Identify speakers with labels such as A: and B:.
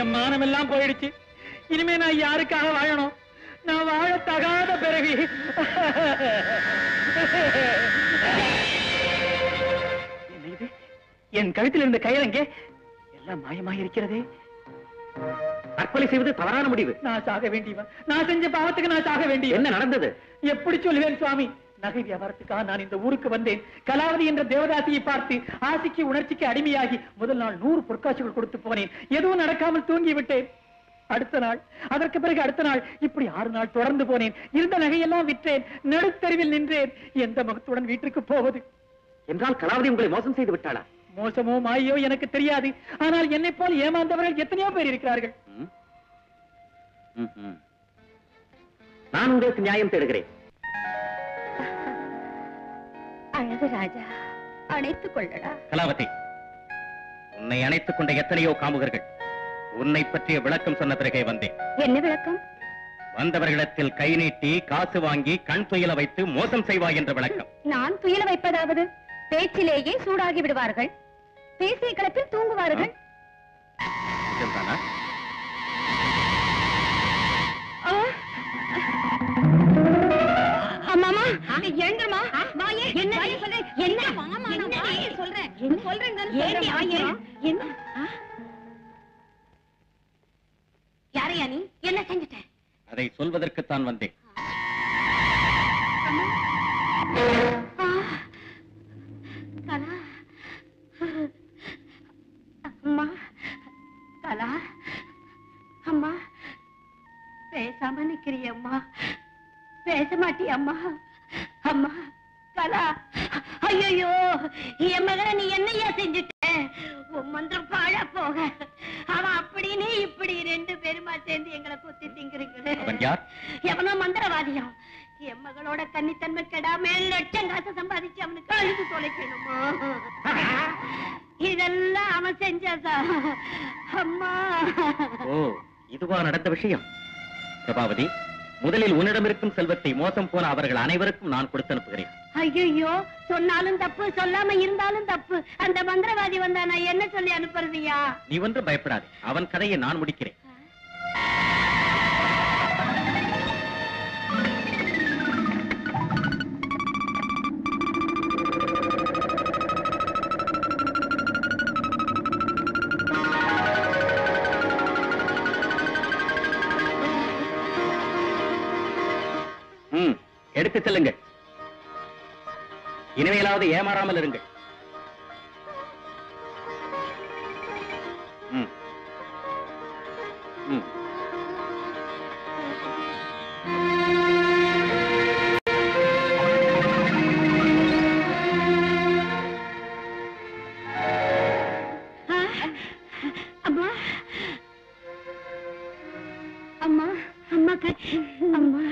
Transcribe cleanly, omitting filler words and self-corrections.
A: என் மானம் எல்லாம் போயிடுச்சு. இனிமே நான் யாருக்காக வாழணும்? நான் வாழ தகாத பிறவி. என் கழுத்தில் இருந்த கயிறங்கே எல்லாம் மாயமாக இருக்கிறதே.
B: தற்கொலை செய்வது தவறான முடிவு.
A: நான் சாக வேண்டியவன். நான் செஞ்ச பாவத்துக்கு நான் சாக வேண்டிய.
B: என்ன நடந்தது?
A: எப்படி சொல்லுவேன் சுவாமி? நகை வியாபாரத்துக்காக நான் இந்த ஊருக்கு வந்தேன். கலாவதி என்ற தேவதாசியை பார்த்து ஆசைக்கு உணர்ச்சிக்கு அடிமையாகி முதல் நாள் 100 பொற்காட்சிகள் கொடுத்து போனேன். எதுவும் நடக்காமல் தூங்கி விட்டேன். அடுத்த நாள், அதற்கு பிறகு அடுத்த நாள், இப்படி 6 நாள் தொடர்ந்து போனேன். இருந்த நகையெல்லாம் விற்றேன். நடுத்தருவில் நின்றேன். எந்த முகத்துடன் வீட்டுக்கு போவது?
B: என்றால் கலாவதி உங்களை மோசம் செய்து விட்டாளா?
A: மோசமோ மாயோ எனக்கு தெரியாது. ஆனால் என்னை போல் ஏமாந்தவர்கள் எத்தனையோ பேர் இருக்கிறார்கள்.
B: நான் உங்களுக்கு நியாயம் தேடுகிறேன்.
C: அழகு ராஜா, அணைத்துக் கொள்ளடா.
B: கலாவதி, உன்னை அணைத்துக் கொண்ட எத்தனையோ காமுகர்கள் உன்னை பற்றிய விளக்கம் சொன்ன பிறகே வந்தேன்.
C: என்ன விளக்கம்?
B: வந்தவர்களிடத்தில் கை நீட்டி காசு வாங்கி கண் துயில வைத்து மோசம் செய்வாய் என்ற விளக்கம்.
C: நான் துயில வைப்பதாவது? பேச்சிலேயே சூடாகி விடுவார்கள், பேசிய கிளப்பில் தூங்குவார்கள். அம்மாமா, எழுந்துமா. என்ன யாரையா நீ? என்ன செஞ்சுட்ட?
B: அதை சொல்வதற்குத்தான் வந்தேன்.
C: கலா, அம்மா, கலா, அம்மா, பேசாம நிக்கிறிய அம்மா? பேச மாட்டிய அம்மா? அம்மா, கலா, ஐயோ, என் மகனை நீ என்னையா செஞ்சுட்ட? உன் மந்திரம் பாழா போக. அவன் அப்படின்னு இப்படி 2 பேருமா சேர்ந்து எங்களை குத்தி திங்கிறீங்க. எவனோ மந்திரவாதியம். என் மகளோட கன்னித்தன்மை கெடாம லட்சம் காசு சம்பாதிச்சு அவனுக்கு அழுது தொலைக்கணுமா? இதெல்லாம் அவன் செஞ்சதா அம்மா?
B: ஓ, இதுவா நடந்த விஷயம்? பிரபாவதி, முதலில் உன்னிடம் இருக்கும் செல்வத்தை மோசம் போன அவர்கள் அனைவருக்கும் நான் கொடுத்து அனுப்புகிறேன்.
C: ஐயோ, சொன்னாலும் தப்பு, சொல்லாம இருந்தாலும் தப்பு. அந்த மந்திரவாதி வந்தா நான் என்ன சொல்லி அனுப்புறதுயா?
B: நீ ஒன்றும் பயப்படாது, அவன் கதையை நான் முடிக்கிறேன். எடுத்து செல்லுங்கள். இனிமேலாவது ஏமாறாமல் இருங்கள்.
C: அம்மா, அம்மா, அம்மா, அம்மா,